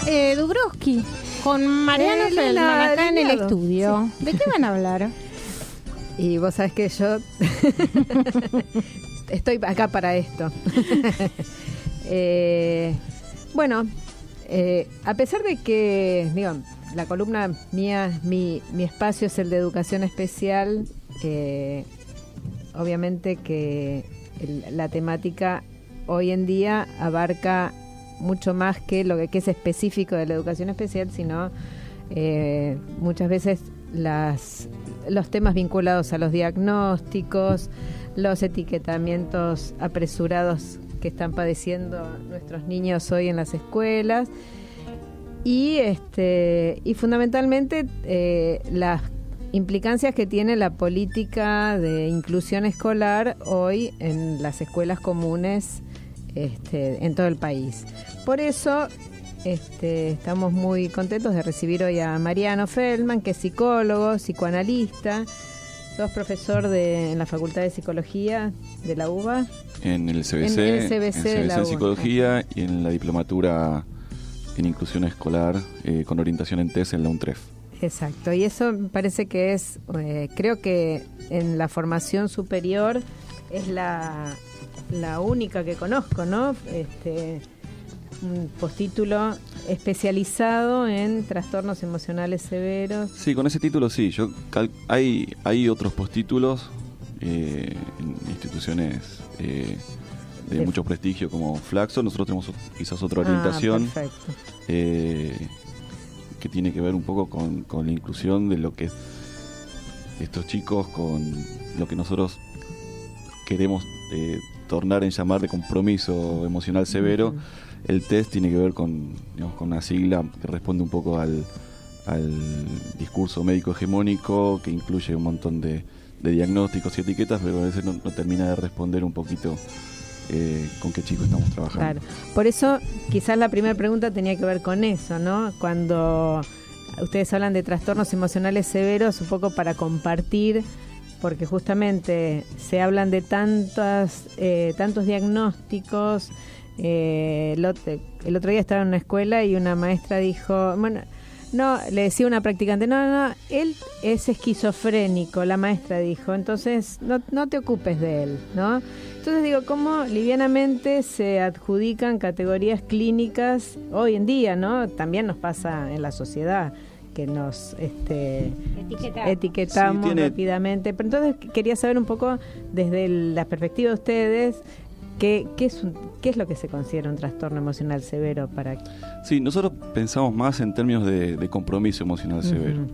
Dubrowski con Mariano Feldman acá en el estudio. Sí. ¿De qué van a hablar? Y vos sabés que yo estoy acá para esto. Bueno, a pesar de que, digo, la columna mía, mi espacio es el de educación especial, obviamente que la temática hoy en día abarca mucho más que lo que es específico de la educación especial, sino muchas veces los temas vinculados a los diagnósticos, los etiquetamientos apresurados que están padeciendo nuestros niños hoy en las escuelas y fundamentalmente las implicancias que tiene la política de inclusión escolar hoy en las escuelas comunes en todo el país. Por eso estamos muy contentos de recibir hoy a Mariano Feldman, que es psicólogo, psicoanalista. Sos profesor en la Facultad de Psicología de la UBA. En el CBC, de la UBA. Psicología y en la diplomatura en inclusión escolar con orientación en TES en la UNTREF. Exacto, y eso me parece que es, creo que en la formación superior es la única que conozco, ¿no? Un postítulo especializado en trastornos emocionales severos. Sí, con ese título sí. Hay otros postítulos en instituciones de mucho prestigio como Flaxo. Nosotros tenemos quizás otra orientación que tiene que ver un poco con la inclusión de lo que estos chicos, con lo que nosotros queremos tornar en llamar de compromiso emocional severo. Uh-huh. El test tiene que ver con una sigla que responde un poco al discurso médico hegemónico, que incluye un montón de diagnósticos y etiquetas, pero a veces no termina de responder un poquito con qué chico estamos trabajando. Claro. Por eso quizás la primera pregunta tenía que ver con eso, ¿no? Cuando ustedes hablan de trastornos emocionales severos, un poco para compartir, porque justamente se hablan de tantos diagnósticos. El otro día estaba en una escuela y una maestra dijo, bueno, no, le decía a una practicante, no, él es esquizofrénico, la maestra dijo, entonces no te ocupes de él, ¿no? Entonces digo, cómo livianamente se adjudican categorías clínicas hoy en día, ¿no? También nos pasa en la sociedad que nos etiquetamos sí, rápidamente. Pero entonces quería saber un poco desde la perspectiva de ustedes, ¿qué es lo que se considera un trastorno emocional severo para...? Sí, nosotros pensamos más en términos de compromiso emocional severo.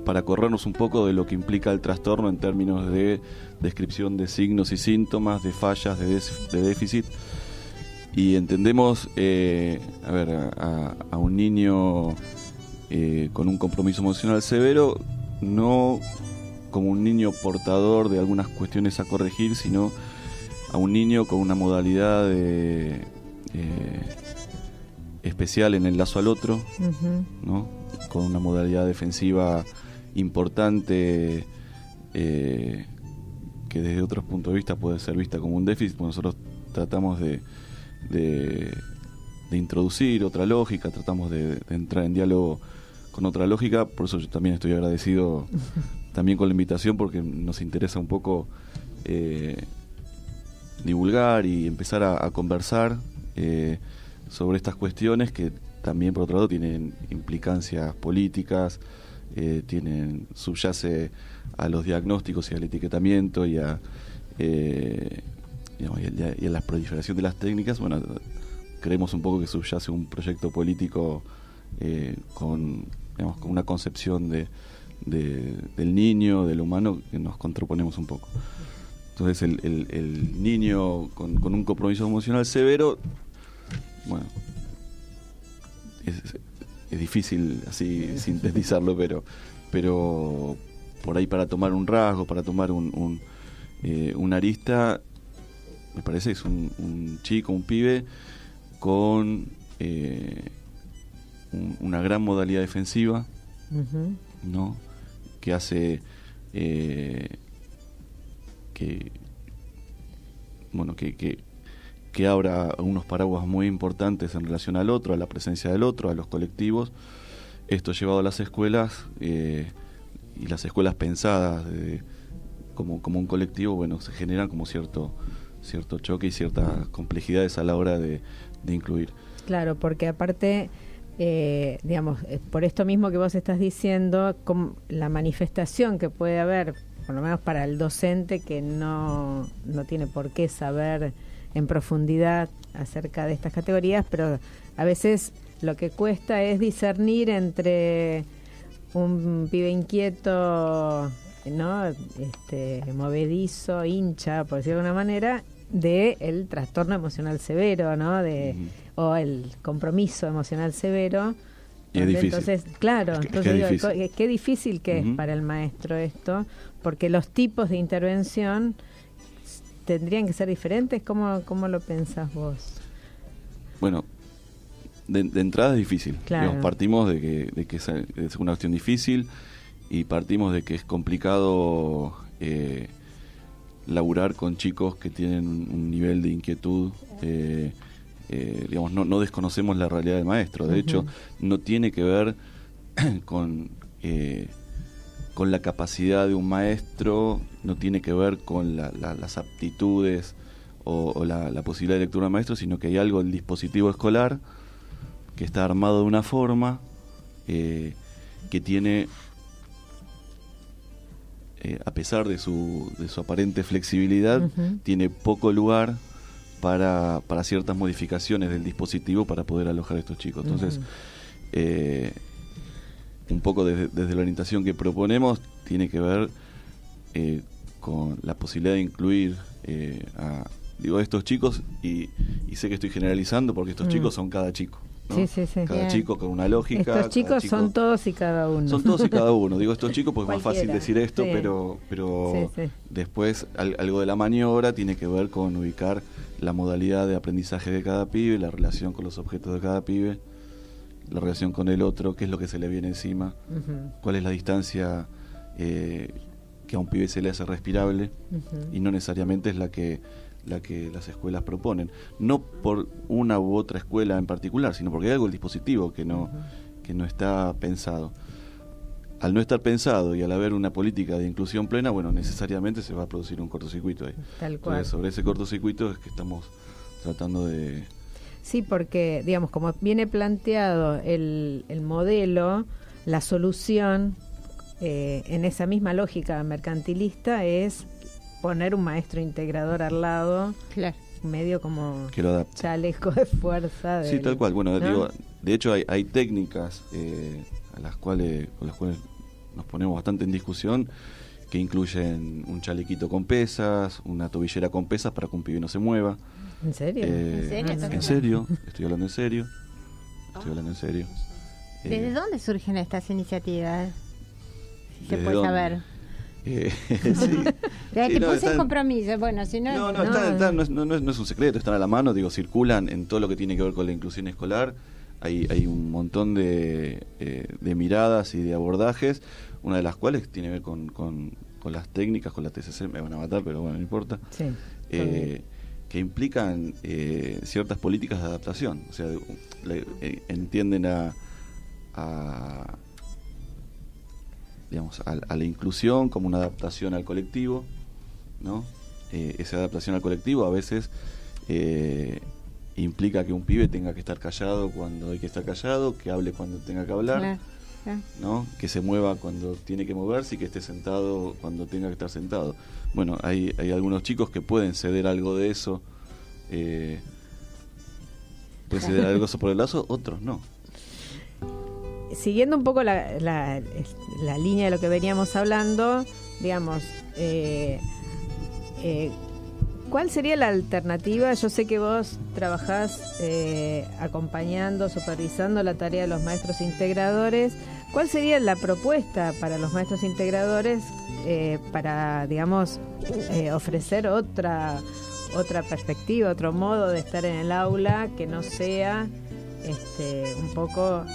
Para corrernos un poco de lo que implica el trastorno en términos de descripción de signos y síntomas, de fallas, de déficit. Y entendemos a un niño con un compromiso emocional severo no como un niño portador de algunas cuestiones a corregir, sino a un niño con una modalidad especial en el lazo al otro, ¿no? Con una modalidad defensiva importante que desde otros puntos de vista puede ser vista como un déficit. Nosotros tratamos de introducir otra lógica, tratamos de entrar en diálogo con otra lógica. Por eso yo también estoy agradecido también con la invitación, porque nos interesa un poco divulgar y empezar a conversar sobre estas cuestiones que también, por otro lado, tienen implicancias políticas, subyace a los diagnósticos y al etiquetamiento y a la proliferación de las técnicas. Bueno, creemos un poco que subyace un proyecto político con una concepción del niño, del humano, que nos contraponemos un poco. Entonces el niño con un compromiso emocional severo, bueno, es difícil así sintetizarlo, pero por ahí, para tomar un rasgo, para tomar una arista, me parece que es un chico, un pibe con una gran modalidad defensiva, ¿no? Que hace que que abra unos paraguas muy importantes en relación al otro, a la presencia del otro, a los colectivos. Esto llevado a las escuelas, y las escuelas pensadas como un colectivo, bueno, se generan como cierto choque y ciertas complejidades a la hora de incluir. Claro, porque aparte, digamos, por esto mismo que vos estás diciendo, la manifestación que puede haber, por lo menos para el docente que no tiene por qué saber en profundidad acerca de estas categorías, pero a veces lo que cuesta es discernir entre un pibe inquieto, ¿no? Movedizo, hincha, por decirlo de alguna manera, de el trastorno emocional severo, ¿no? O el compromiso emocional severo. Y es difícil. Entonces, claro, qué difícil que es Uh-huh. para el maestro esto, porque los tipos de intervención tendrían que ser diferentes. ¿Cómo lo pensás vos? Bueno, de entrada es difícil. Claro. Digamos, partimos de que es una cuestión difícil y partimos de que es complicado laburar con chicos que tienen un nivel de inquietud. Digamos, no desconocemos la realidad del maestro. De hecho, no tiene que ver con la capacidad de un maestro, no tiene que ver con las aptitudes o la posibilidad de lectura del maestro, sino que hay algo del dispositivo escolar que está armado de una forma que tiene, a pesar de su aparente flexibilidad, Uh-huh. tiene poco lugar para ciertas modificaciones del dispositivo para poder alojar a estos chicos. Entonces, un poco desde la orientación que proponemos tiene que ver con la posibilidad de incluir a estos chicos, y sé que estoy generalizando porque estos chicos son cada chico, ¿no? Sí. Cada Bien. chico con una lógica. Estos chicos son todos y cada uno. Son todos y cada uno. Digo estos chicos porque es más fácil Cualquiera. decir esto, Sí. pero Sí. después algo de la maniobra tiene que ver con ubicar la modalidad de aprendizaje de cada pibe, la relación con los objetos de cada pibe, la relación con el otro, qué es lo que se le viene encima, Uh-huh. cuál es la distancia que a un pibe se le hace respirable, Uh-huh. y no necesariamente es la que las escuelas proponen, no por una u otra escuela en particular, sino porque hay algo del dispositivo que no está pensado. Al no estar pensado y al haber una política de inclusión plena, bueno, necesariamente se va a producir un cortocircuito ahí. Tal cual. Entonces, sobre ese cortocircuito es que estamos tratando de... Sí, porque, digamos, como viene planteado el modelo, la solución en esa misma lógica mercantilista es poner un maestro integrador al lado, Claro. medio como que lo adapte. chaleco de fuerza. Sí, tal cual. Bueno, ¿no? digo, de hecho hay técnicas con las cuales nos ponemos bastante en discusión, que incluyen un chalequito con pesas, una tobillera con pesas para que un pibe no se mueva. ¿En serio? ¿En serio? En serio, estoy hablando en serio. ¿Desde dónde surgen estas iniciativas? Si se ¿Desde puede dónde? saber. Sí. Ya Sí, te no, puse en están- compromiso. Bueno, si no... No es un secreto, están a la mano, digo, circulan en todo lo que tiene que ver con la inclusión escolar. Hay un montón de miradas y de abordajes, una de las cuales tiene que ver con las técnicas, con la TCC, me van a matar, pero bueno, no importa, Sí. que implican ciertas políticas de adaptación. O sea, entienden digamos, a la inclusión como una adaptación al colectivo, ¿no? Esa adaptación al colectivo a veces implica que un pibe tenga que estar callado cuando hay que estar callado, que hable cuando tenga que hablar, Claro. ¿no? Que se mueva cuando tiene que moverse y que esté sentado cuando tenga que estar sentado. Bueno, hay algunos chicos que pueden ceder algo de eso, pueden ceder algo de eso por el lazo, otros no. Siguiendo un poco la línea de lo que veníamos hablando, digamos, ¿cuál sería la alternativa? Yo sé que vos trabajás acompañando, supervisando la tarea de los maestros integradores. ¿Cuál sería la propuesta para los maestros integradores para, digamos, ofrecer otra perspectiva, otro modo de estar en el aula que no sea un poco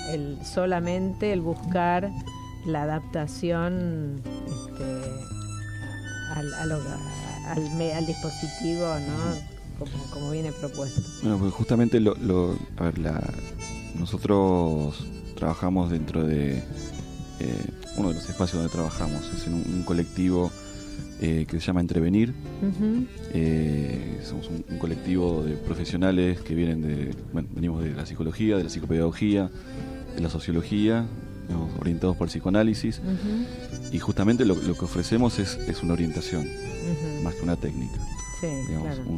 solamente el buscar la adaptación al dispositivo, ¿no? como viene propuesto. Bueno, pues justamente nosotros trabajamos dentro de uno de los espacios donde trabajamos, es en un colectivo que se llama Entrevenir. Uh-huh. Somos un colectivo de profesionales que venimos de la psicología, de la psicopedagogía, de la sociología, orientados por el psicoanálisis. Uh-huh. Y justamente lo que ofrecemos es una orientación, Uh-huh. más que una técnica. Sí, Digamos, claro.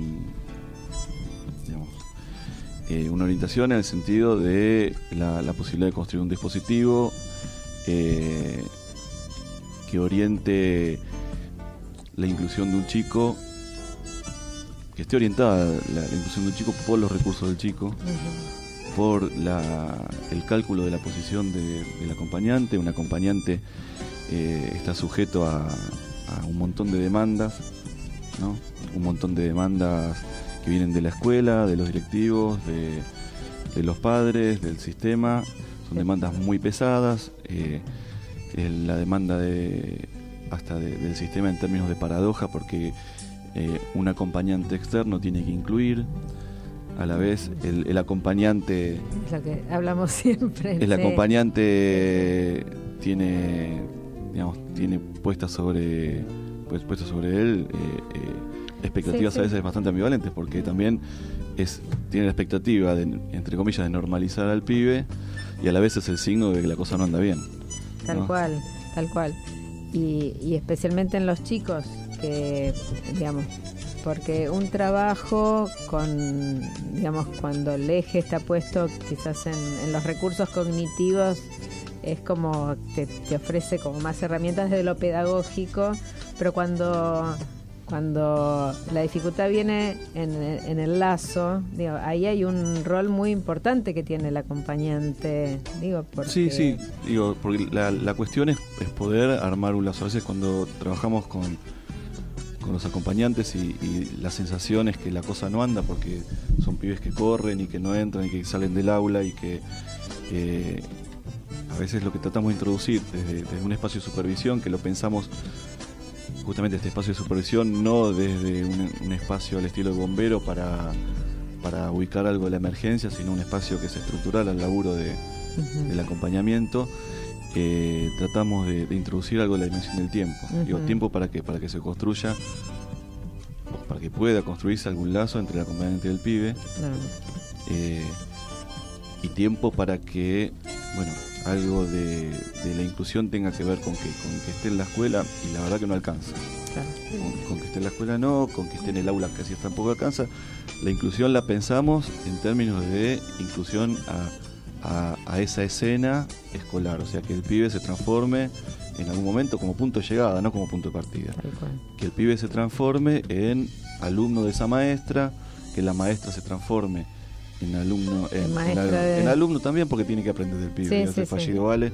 Una orientación en el sentido de la posibilidad de construir un dispositivo que oriente la inclusión de un chico, que esté orientada la inclusión de un chico por los recursos del chico, Uh-huh. por el cálculo de la posición del acompañante. Un acompañante está sujeto a un montón de demandas, ¿no? Un montón de demandas que vienen de la escuela, de los directivos, de los padres, del sistema. Son demandas muy pesadas. La demanda del sistema en términos de paradoja, porque un acompañante externo tiene que incluir. A la vez el acompañante, Es lo que hablamos siempre. el acompañante tiene puestas sobre él expectativas, Sí. a veces bastante ambivalentes, porque también tiene la expectativa de, entre comillas, de normalizar al pibe, y a la vez es el signo de que la cosa no anda bien, Tal ¿no? cual. Y especialmente en los chicos, que, digamos, porque un trabajo cuando el eje está puesto quizás en los recursos cognitivos, es como te ofrece como más herramientas de lo pedagógico, pero cuando la dificultad viene en el lazo, ahí hay un rol muy importante que tiene el acompañante, porque... Sí, porque la cuestión es poder armar un lazo. A veces cuando trabajamos con los acompañantes y la sensación es que la cosa no anda, porque son pibes que corren y que no entran y que salen del aula, y que a veces lo que tratamos de introducir desde un espacio de supervisión, que lo pensamos justamente este espacio de supervisión no desde un espacio al estilo de bombero para ubicar algo de la emergencia, sino un espacio que es estructural al laburo Uh-huh. del acompañamiento. Tratamos de introducir algo de la dimensión del tiempo. Uh-huh. Tiempo para que se construya, o para que pueda construirse algún lazo entre el acompañante y el pibe. No. Y tiempo para que algo de la inclusión tenga que ver con que esté en la escuela, y la verdad que no alcanza. Claro. Con que esté en la escuela no, con que esté en el aula casi tampoco alcanza. La inclusión la pensamos en términos de inclusión a esa escena escolar, o sea, que el pibe se transforme en algún momento como punto de llegada, no como punto de partida. Tal cual. Que el pibe se transforme en alumno de esa maestra, que la maestra se transforme en alumno, en alumno también, porque tiene que aprender del pibe. Sí, fallido vale.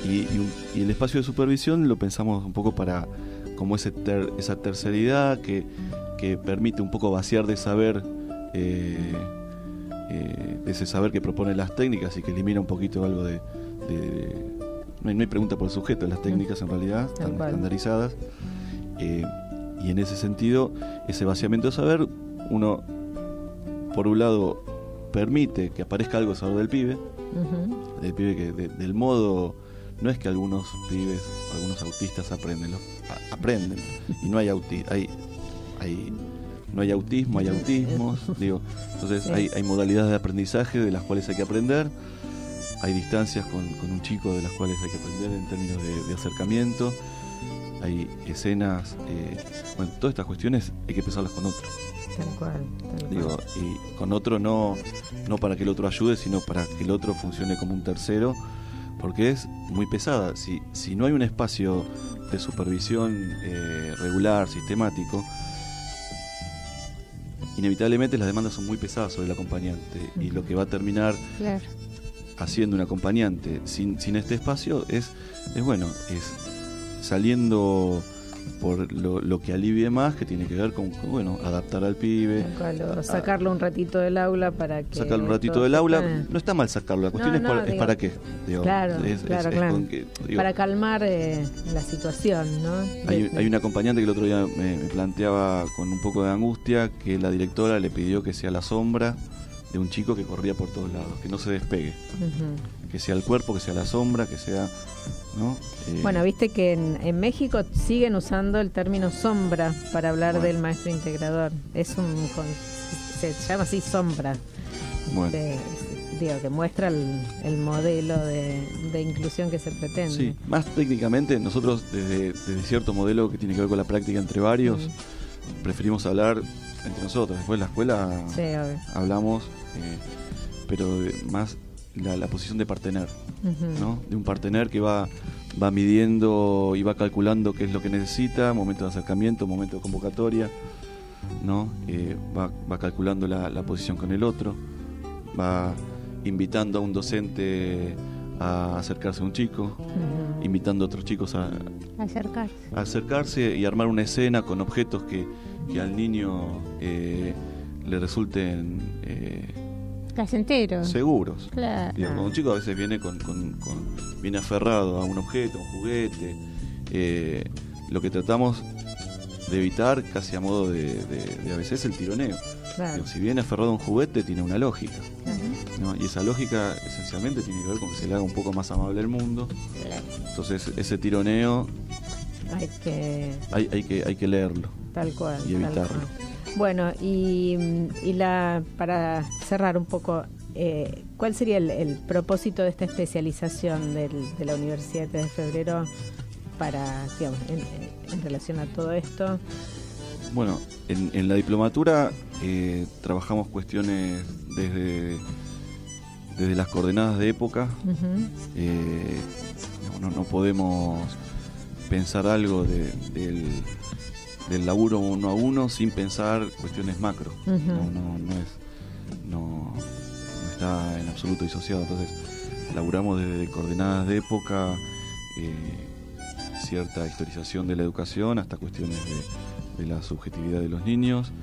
Y el espacio de supervisión lo pensamos un poco para como esa terceridad que permite un poco vaciar de saber, de ese saber que propone las técnicas, y que elimina un poquito algo de no hay pregunta por el sujeto. Las técnicas en realidad están estandarizadas, y en ese sentido ese vaciamiento de saber, uno por un lado permite que aparezca algo de saber del pibe. Uh-huh. Del pibe que del modo, no es que algunos pibes, algunos autistas aprenden y no hay no hay autismo, hay autismos, entonces Sí. hay modalidades de aprendizaje de las cuales hay que aprender, hay distancias con un chico de las cuales hay que aprender en términos de acercamiento, hay escenas, todas estas cuestiones hay que pensarlas con otro. Tal cual. Y con otro no para que el otro ayude, sino para que el otro funcione como un tercero, porque es muy pesada. Si no hay un espacio de supervisión regular, sistemático, inevitablemente las demandas son muy pesadas sobre el acompañante, y lo que va a terminar haciendo un acompañante sin este espacio es saliendo por lo que alivie más, que tiene que ver con bueno, adaptar al pibe. Sacarlo un ratito del aula para que... Sacarlo un ratito del aula, no está mal sacarlo, la cuestión es para qué. Digo, claro. Para calmar la situación, ¿no? Hay un acompañante que el otro día me planteaba con un poco de angustia que la directora le pidió que sea la sombra de un chico que corría por todos lados, que no se despegue. Que sea el cuerpo, que sea la sombra, que sea... ¿no? Bueno, viste que en México siguen usando el término sombra para hablar del maestro integrador. Se llama así sombra. Bueno. Digo, que muestra el modelo de inclusión que se pretende. Sí, más técnicamente nosotros desde cierto modelo que tiene que ver con la práctica entre varios, preferimos hablar entre nosotros. Después en la escuela hablamos, pero más la posición de partener, ¿no? De un partener que va midiendo y va calculando qué es lo que necesita, momento de acercamiento, momento de convocatoria, ¿no? Va calculando la posición con el otro, va invitando a un docente a acercarse a un chico, invitando a otros chicos a acercarse y armar una escena con objetos que al niño le resulten placenteros, seguros. Claro. Digo, cuando un chico a veces viene viene aferrado a un objeto, a un juguete, lo que tratamos de evitar casi a modo de a veces el tironeo. Claro. Digo, si viene aferrado a un juguete tiene una lógica, ¿no? Y esa lógica esencialmente tiene que ver con que se le haga un poco más amable el mundo. Entonces ese tironeo hay que leerlo, tal cual, y evitarlo. Tal cual. Bueno, y para cerrar un poco, ¿cuál sería el propósito de esta especialización de la Universidad 3 de Febrero para, digamos, en relación a todo esto? Bueno, en la diplomatura trabajamos cuestiones desde las coordenadas de época. No podemos pensar algo del laburo uno a uno sin pensar cuestiones macro. No está en absoluto disociado. Entonces laburamos desde coordenadas de época, cierta historización de la educación hasta cuestiones de la subjetividad de los niños,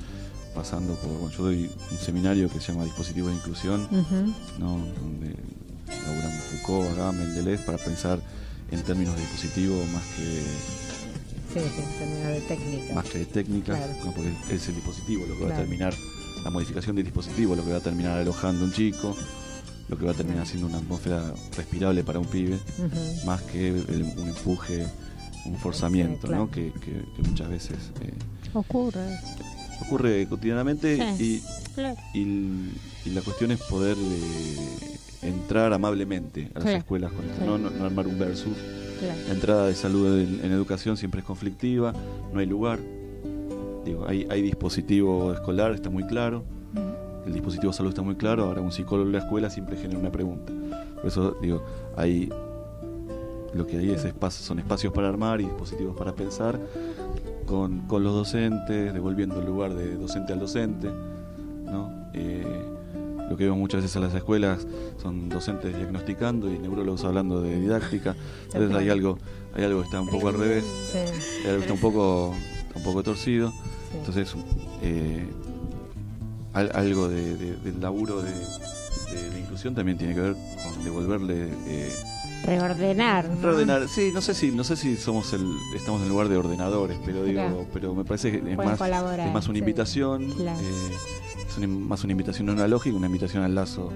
pasando por... yo doy un seminario que se llama Dispositivos de Inclusión, ¿no? Donde laburamos Foucault, Agamben, Deleuze, para pensar en términos de dispositivo más que... Sí, en términos de técnica. Más que de técnica, claro. ¿No? Porque es el dispositivo lo que va a terminar, la modificación del dispositivo, lo que va a terminar alojando un chico, lo que va a terminar siendo una atmósfera respirable para un pibe, más que un empuje, un forzamiento, ¿no? Que muchas veces ocurre cotidianamente, y la cuestión es poder entrar amablemente a las escuelas con esto, no armar un versus. La entrada de salud en educación siempre es conflictiva, no hay lugar. Digo, hay dispositivo escolar, está muy claro, el dispositivo de salud está muy claro. Ahora un psicólogo en la escuela siempre genera una pregunta. Por eso digo, lo que hay son espacios para armar y dispositivos para pensar con los docentes, devolviendo el lugar de docente al docente, ¿no? Lo que vemos muchas veces en las escuelas son docentes diagnosticando y neurólogos hablando de didáctica. Entonces hay algo que está un poco al revés, hay algo que está un poco torcido. Entonces algo del laburo de inclusión también tiene que ver con devolverle reordenar, ¿no? Reordenar, sí, no sé si estamos en el lugar de ordenadores, pero me parece que es más una invitación, es más una invitación a una lógica, una invitación al lazo.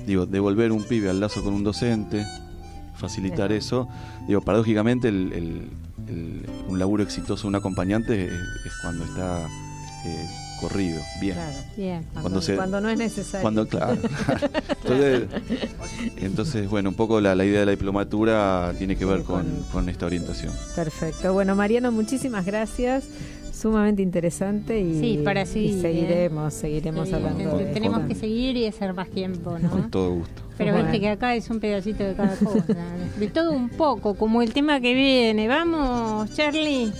Digo, devolver un pibe al lazo con un docente, facilitar eso. Digo, paradójicamente un laburo exitoso de un acompañante es cuando está corrido, bien. Claro, bien. Cuando no es necesario. Claro. Entonces, bueno, un poco la idea de la diplomatura tiene que ver con esta orientación. Perfecto. Bueno, Mariano, muchísimas gracias. Sumamente interesante y seguiremos hablando de tenemos que seguir y hacer más tiempo, ¿no? Con todo gusto. Pero viste que acá es un pedacito de cada cosa, de todo un poco, como el tema que viene. Vamos, Charlie.